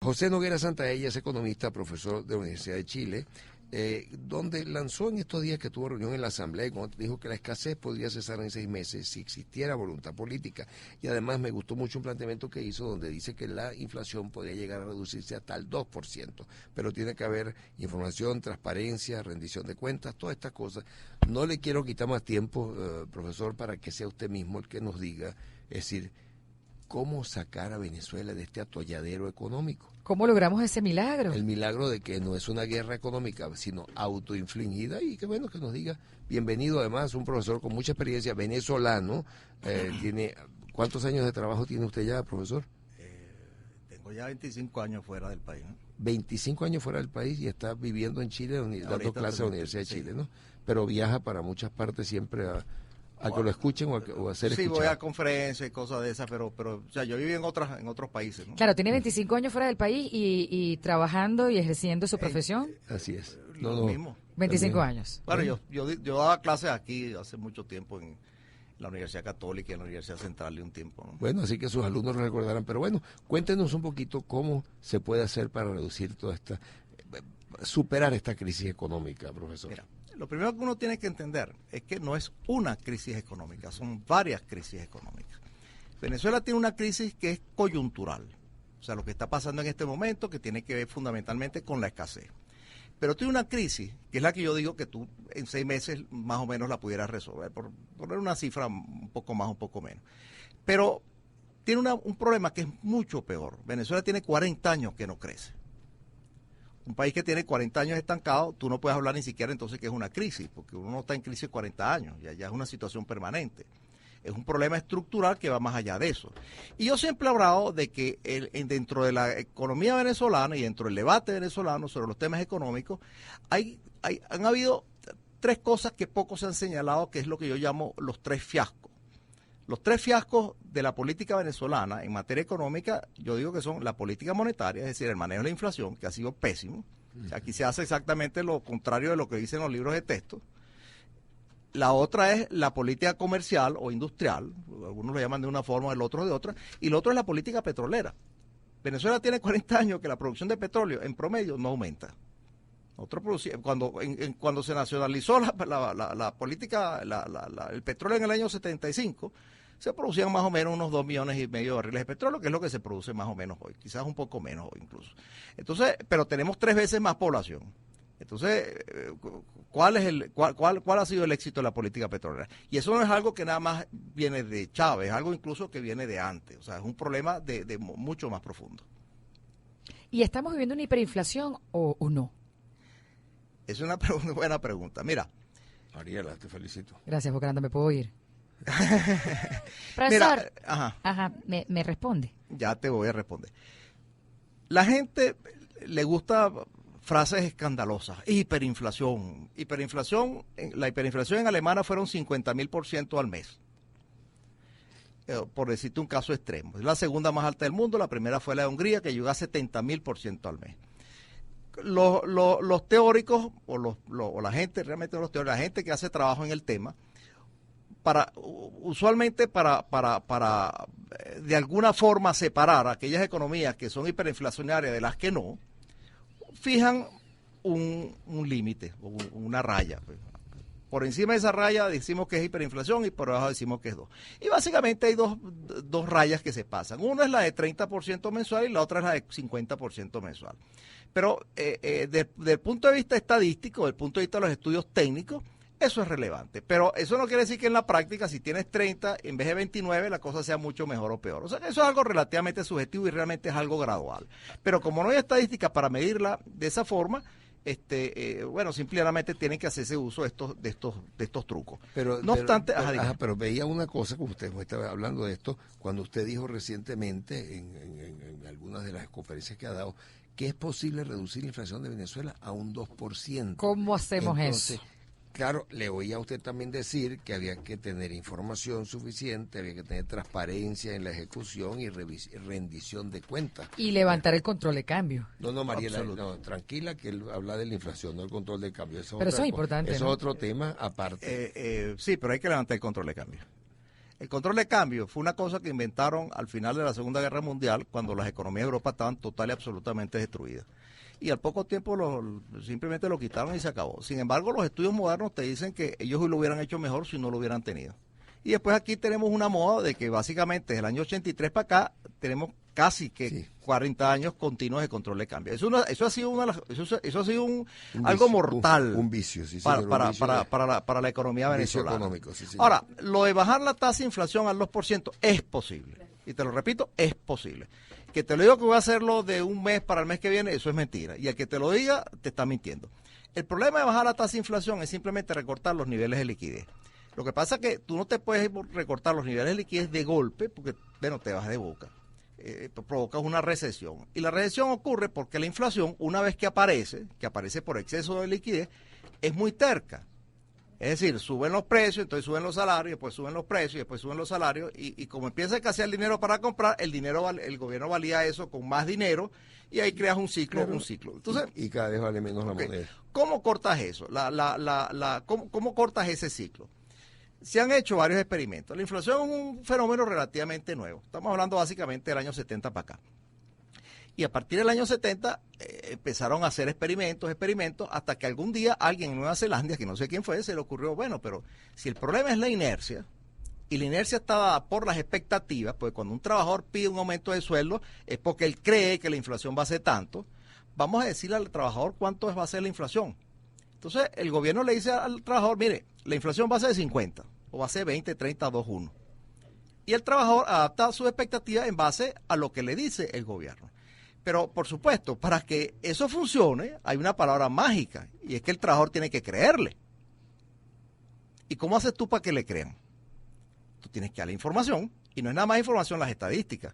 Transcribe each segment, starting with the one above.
José Noguera Santaella es economista, profesor de la Universidad de Chile, donde lanzó en estos días que tuvo reunión en la Asamblea y dijo que la escasez podría cesar en 6 meses si existiera voluntad política. Y además me gustó mucho un planteamiento que hizo donde dice que la inflación podría llegar a reducirse hasta el 2%, pero tiene que haber información, transparencia, rendición de cuentas, todas estas cosas. No le quiero quitar más tiempo, profesor, para que sea usted mismo el que nos diga, es decir, cómo sacar a Venezuela de este atolladero económico. ¿Cómo logramos ese milagro? El milagro de que no es una guerra económica, sino autoinfligida, y qué bueno que nos diga. Bienvenido además, un profesor con mucha experiencia, venezolano. ¿Cuántos años de trabajo tiene usted ya, profesor? Tengo ya 25 años fuera del país, ¿no? 25 años fuera del país y está viviendo en Chile, dando clases en la Universidad de Chile, ¿no? Pero viaja para muchas partes siempre a que lo escuchen o a ser escuchado. Sí, voy a conferencias y cosas de esas, pero o sea, yo viví en otros países, ¿no? Claro, tiene 25 años fuera del país y trabajando y ejerciendo su profesión. Así es. Lo mismo. 25 años. Bueno, yo daba clases aquí hace mucho tiempo en la Universidad Católica y en la Universidad Central de un tiempo, ¿no? Bueno, así que sus alumnos lo recordarán. Pero bueno, cuéntenos un poquito cómo se puede hacer para reducir superar esta crisis económica, profesor. Mira, lo primero que uno tiene que entender es que no es una crisis económica, son varias crisis económicas. Venezuela tiene una crisis que es coyuntural, o sea, lo que está pasando en este momento, que tiene que ver fundamentalmente con la escasez. Pero tiene una crisis, que es la que yo digo que tú en 6 meses más o menos la pudieras resolver, por poner una cifra un poco más, un poco menos. Pero tiene un problema que es mucho peor. Venezuela tiene 40 años que no crece. Un país que tiene 40 años estancado, tú no puedes hablar ni siquiera entonces que es una crisis, porque uno no está en crisis 40 años, ya es una situación permanente. Es un problema estructural que va más allá de eso. Y yo siempre he hablado de que dentro de la economía venezolana y dentro del debate venezolano sobre los temas económicos, han habido 3 cosas que poco se han señalado, que es lo que yo llamo los 3 fiascos. Los 3 fiascos de la política venezolana en materia económica, yo digo que son la política monetaria, es decir, el manejo de la inflación, que ha sido pésimo. Aquí se hace exactamente lo contrario de lo que dicen los libros de texto. La otra es la política comercial o industrial, algunos lo llaman de una forma, el otro de otra, y lo otro es la política petrolera. Venezuela tiene 40 años que la producción de petróleo en promedio no aumenta. Cuando se nacionalizó la política, el petróleo en el año 75, se producían más o menos unos 2,5 millones de barriles de petróleo, que es lo que se produce más o menos hoy, quizás un poco menos hoy incluso. Entonces, pero tenemos 3 veces más población. Entonces, ¿cuál ha sido el éxito de la política petrolera? Y eso no es algo que nada más viene de Chávez, es algo incluso que viene de antes. O sea, es un problema de mucho más profundo. ¿Y estamos viviendo una hiperinflación o no? Es una buena pregunta. Mira. Mariela, te felicito. Gracias, Bocaranda, ¿me puedo ir? Profesor, ¿me responde? Ya te voy a responder. La gente le gusta frases escandalosas. Hiperinflación. La hiperinflación en Alemania fueron 50.000% al mes. Por decirte un caso extremo. Es la segunda más alta del mundo. La primera fue la de Hungría, que llegó a 70.000% al mes. Los teóricos o la gente, realmente los teóricos, la gente que hace trabajo en el tema, usualmente para de alguna forma separar aquellas economías que son hiperinflacionarias de las que no, fijan un límite, una raya. Por encima de esa raya decimos que es hiperinflación y por abajo decimos que es 2. Y básicamente hay dos rayas que se pasan. Una es la de 30% mensual y la otra es la de 50% mensual. Pero desde el punto de vista estadístico, desde el punto de vista de los estudios técnicos, eso es relevante. Pero eso no quiere decir que en la práctica, si tienes 30 en vez de 29, la cosa sea mucho mejor o peor. O sea, que eso es algo relativamente subjetivo y realmente es algo gradual. Pero como no hay estadística para medirla de esa forma, simplemente tienen que hacerse uso de estos trucos. Pero veía una cosa, como usted me estaba hablando de esto, cuando usted dijo recientemente en algunas de las conferencias que ha dado, que es posible reducir la inflación de Venezuela a un 2%. ¿Cómo hacemos eso? Claro, le oía a usted también decir que había que tener información suficiente, había que tener transparencia en la ejecución y rendición de cuentas. Y levantar el control de cambio. No, Mariela, tranquila, que él habla de la inflación, no el control de cambio. Pero eso es importante, Eso es otro tema aparte. Sí, pero hay que levantar el control de cambio. El control de cambio fue una cosa que inventaron al final de la Segunda Guerra Mundial, cuando las economías de Europa estaban total y absolutamente destruidas. Y al poco tiempo simplemente lo quitaron y se acabó. Sin embargo, los estudios modernos te dicen que ellos lo hubieran hecho mejor si no lo hubieran tenido. Y después aquí tenemos una moda de que básicamente desde el año 83 para acá tenemos casi que 40 años continuos de control de cambio. Eso ha sido algo mortal. Un vicio, sí, para la economía venezolana. Económico, sí, ahora, lo de bajar la tasa de inflación al 2% es posible. Y te lo repito, es posible. Que te lo digo que voy a hacerlo de un mes para el mes que viene, eso es mentira. Y el que te lo diga, te está mintiendo. El problema de bajar la tasa de inflación es simplemente recortar los niveles de liquidez. Lo que pasa es que tú no te puedes recortar los niveles de liquidez de golpe porque, bueno, te vas de boca. Provocas una recesión. Y la recesión ocurre porque la inflación, una vez que aparece por exceso de liquidez, es muy terca. Es decir, suben los precios, entonces suben los salarios, después suben los precios, después suben los salarios, y como empieza a escasear el dinero para comprar, el gobierno valía eso con más dinero, y ahí creas un ciclo. Entonces, y cada vez vale menos la moneda. ¿Cómo cortas eso? ¿Cómo cortas ese ciclo? Se han hecho varios experimentos. La inflación es un fenómeno relativamente nuevo. Estamos hablando básicamente del año 70 para acá. Y a partir del año 70 empezaron a hacer experimentos, hasta que algún día alguien en Nueva Zelanda, que no sé quién fue, se le ocurrió, bueno, pero si el problema es la inercia, y la inercia está dada por las expectativas, pues cuando un trabajador pide un aumento de sueldo es porque él cree que la inflación va a ser tanto, vamos a decirle al trabajador cuánto va a ser la inflación. Entonces el gobierno le dice al trabajador, mire, la inflación va a ser de 50, o va a ser 20, 30, 2, 1. Y el trabajador adapta sus expectativas en base a lo que le dice el gobierno. Pero, por supuesto, para que eso funcione, hay una palabra mágica, y es que el trabajador tiene que creerle. ¿Y cómo haces tú para que le crean? Tú tienes que darle información, y no es nada más información las estadísticas.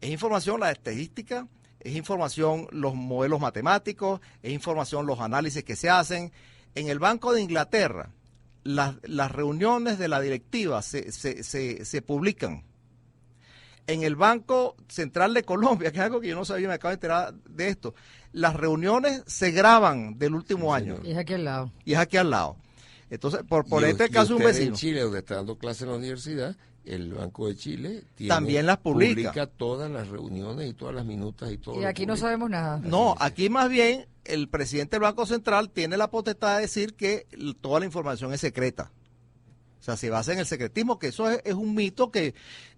Es información las estadísticas, es información los modelos matemáticos, es información los análisis que se hacen. En el Banco de Inglaterra, las reuniones de la directiva se publican. En el Banco Central de Colombia, que es algo que yo no sabía, me acabo de enterar de esto, las reuniones se graban del último año. Y es aquí al lado. Entonces, por este caso, un vecino. En Chile, donde está dando clases en la universidad, el Banco de Chile también las publica todas las reuniones y todas las minutas y todo. Y aquí no sabemos nada. No, aquí más bien el presidente del Banco Central tiene la potestad de decir que toda la información es secreta. O sea, se basa en el secretismo, que eso es un mito que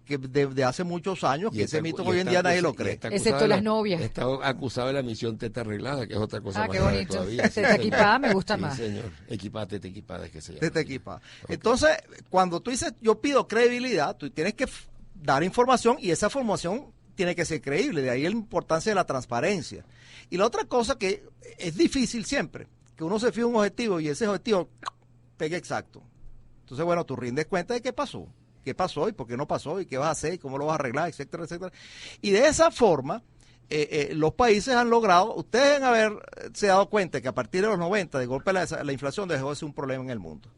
de hace muchos años, que ese mito hoy en día nadie lo cree. Excepto las novias. Está acusado de la misión teta arreglada, que es otra cosa más qué bonito. todavía. Teta equipada me gusta más. Sí, señor. Teta equipada es que se llama. Teta equipada. Okay. Entonces, cuando tú dices, yo pido credibilidad, tú tienes que dar información, y esa información tiene que ser creíble. De ahí la importancia de la transparencia. Y la otra cosa que es difícil siempre, que uno se fija un objetivo y ese objetivo pegue exacto. Entonces, bueno, tú rindes cuenta de qué pasó y por qué no pasó y qué vas a hacer y cómo lo vas a arreglar, etcétera, etcétera. Y de esa forma, los países han logrado, ustedes deben haberse dado cuenta que a partir de los 90, de golpe la inflación dejó de ser un problema en el mundo.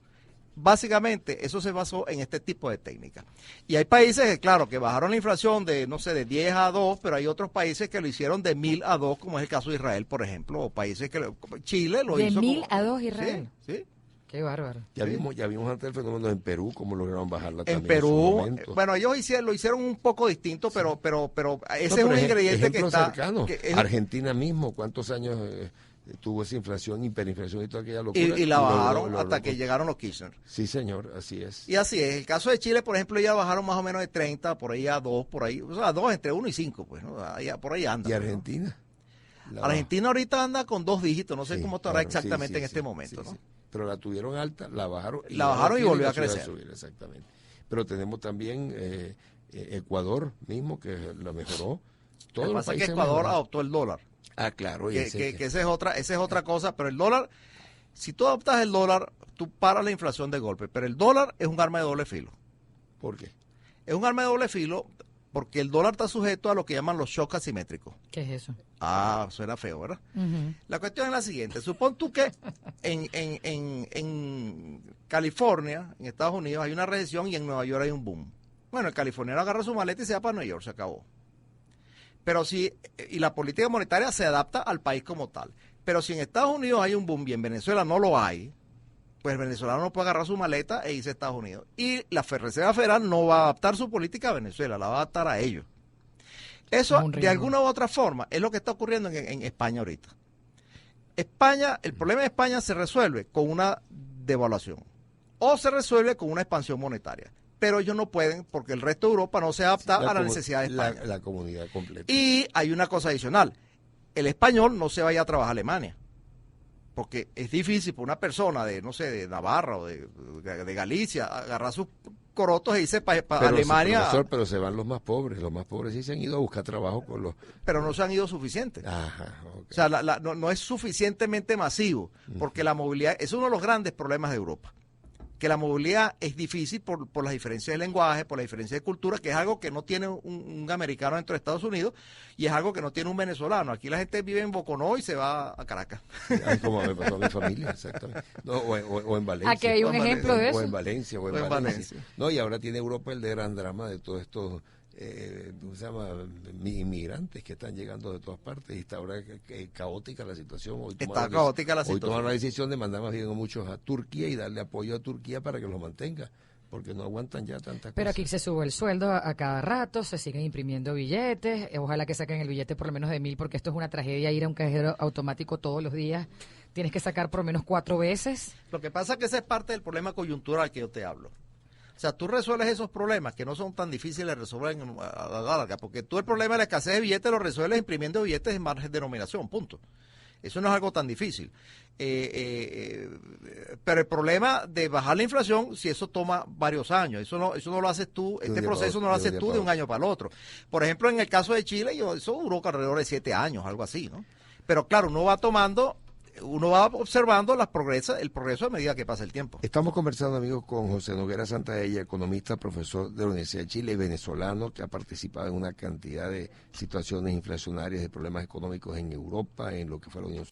Básicamente, eso se basó en este tipo de técnicas. Y hay países que, claro, que bajaron la inflación de 10 a 2, pero hay otros países que lo hicieron de 1000 a 2, como es el caso de Israel, por ejemplo, o países como Chile lo hizo. ¿De 1000 a 2 Israel? Sí. Qué bárbaro. Ya vimos antes el fenómeno en Perú, cómo lograron bajarla también. En Perú, bueno, ellos lo hicieron un poco distinto, pero ese es un ingrediente que está cercano. Argentina mismo, ¿cuántos años tuvo esa inflación, hiperinflación y toda aquella locura? Y la bajaron hasta que llegaron los Kirchner. Sí, señor, así es. Y así es. El caso de Chile, por ejemplo, ya bajaron más o menos de 30, por ahí a 2, por ahí, o sea, 2 entre 1 y 5, pues, ¿no? Por ahí anda. ¿Y Argentina? Argentina ahorita anda con 2 dígitos, no sé cómo estará exactamente en este momento, ¿no? Pero la tuvieron alta, la bajaron y volvió a crecer. Subir, exactamente. Pero tenemos también Ecuador mismo, que la mejoró. Lo que pasa es que Ecuador adoptó el dólar. Ah, claro. Que esa es otra cosa, pero el dólar, si tú adoptas el dólar, tú paras la inflación de golpe, pero el dólar es un arma de doble filo. ¿Por qué? Es un arma de doble filo porque el dólar está sujeto a lo que llaman los shocks asimétricos. ¿Qué es eso? Suena feo, ¿verdad? Uh-huh. La cuestión es la siguiente. Supón tú que en California, en Estados Unidos, hay una recesión y en Nueva York hay un boom. Bueno, el californiano agarra su maleta y se va para Nueva York, se acabó. Pero y la política monetaria se adapta al país como tal. Pero si en Estados Unidos hay un boom y en Venezuela no lo hay, pues el venezolano no puede agarrar su maleta e irse a Estados Unidos. Y la Reserva Federal no va a adaptar su política a Venezuela, la va a adaptar a ellos. Eso, de alguna u otra forma, es lo que está ocurriendo en España ahorita. España, el problema de España se resuelve con una devaluación o se resuelve con una expansión monetaria. Pero ellos no pueden porque el resto de Europa no se adapta a la necesidad de España. La comunidad completa. Y hay una cosa adicional. El español no se vaya a trabajar a Alemania. Porque es difícil para una persona de, no sé, de Navarra o de Galicia agarrar sus corotos e irse para Alemania. Profesor, pero se van los más pobres sí se han ido a buscar trabajo con los... Pero no se han ido suficientes. Ajá, okay. O sea, no es suficientemente masivo, porque la movilidad es uno de los grandes problemas de Europa. Que la movilidad es difícil por las diferencias de lenguaje, por las diferencias de cultura, que es algo que no tiene un americano dentro de Estados Unidos y es algo que no tiene un venezolano. Aquí la gente vive en Boconó y se va a Caracas. Ay, como me pasó a mi familia, exactamente. No, o en Valencia. Aquí hay un ejemplo de eso. O en Valencia, o en Valencia. No, y ahora tiene Europa el de gran drama de todos estos... ¿cómo se llama? Inmigrantes que están llegando de todas partes y está ahora caótica la situación. Hoy toman la decisión de mandar más bien a muchos a Turquía y darle apoyo a Turquía para que los mantenga, porque no aguantan ya tantas Pero cosas. aquí se sube el sueldo a cada rato, se siguen imprimiendo billetes, ojalá que saquen el billete por lo menos de 1.000, porque esto es una tragedia ir a un cajero automático todos los días, tienes que sacar por lo menos 4 veces. Lo que pasa es que ese es parte del problema coyuntural que yo te hablo. O sea, tú resuelves esos problemas que no son tan difíciles de resolver a la larga, porque tú el problema de la escasez de billetes lo resuelves imprimiendo billetes en margen de denominación, punto. Eso no es algo tan difícil. Pero el problema de bajar la inflación, si eso toma varios años, eso no lo haces tú, este proceso no lo haces tú de un año para el otro. Por ejemplo, en el caso de Chile, eso duró alrededor de 7 años, algo así, ¿no? Pero claro, uno va observando el progreso a medida que pasa el tiempo. Estamos conversando, amigos, con José Noguera Santaella, economista, profesor de la Universidad de Chile, venezolano, que ha participado en una cantidad de situaciones inflacionarias, de problemas económicos en Europa, en lo que fue la Unión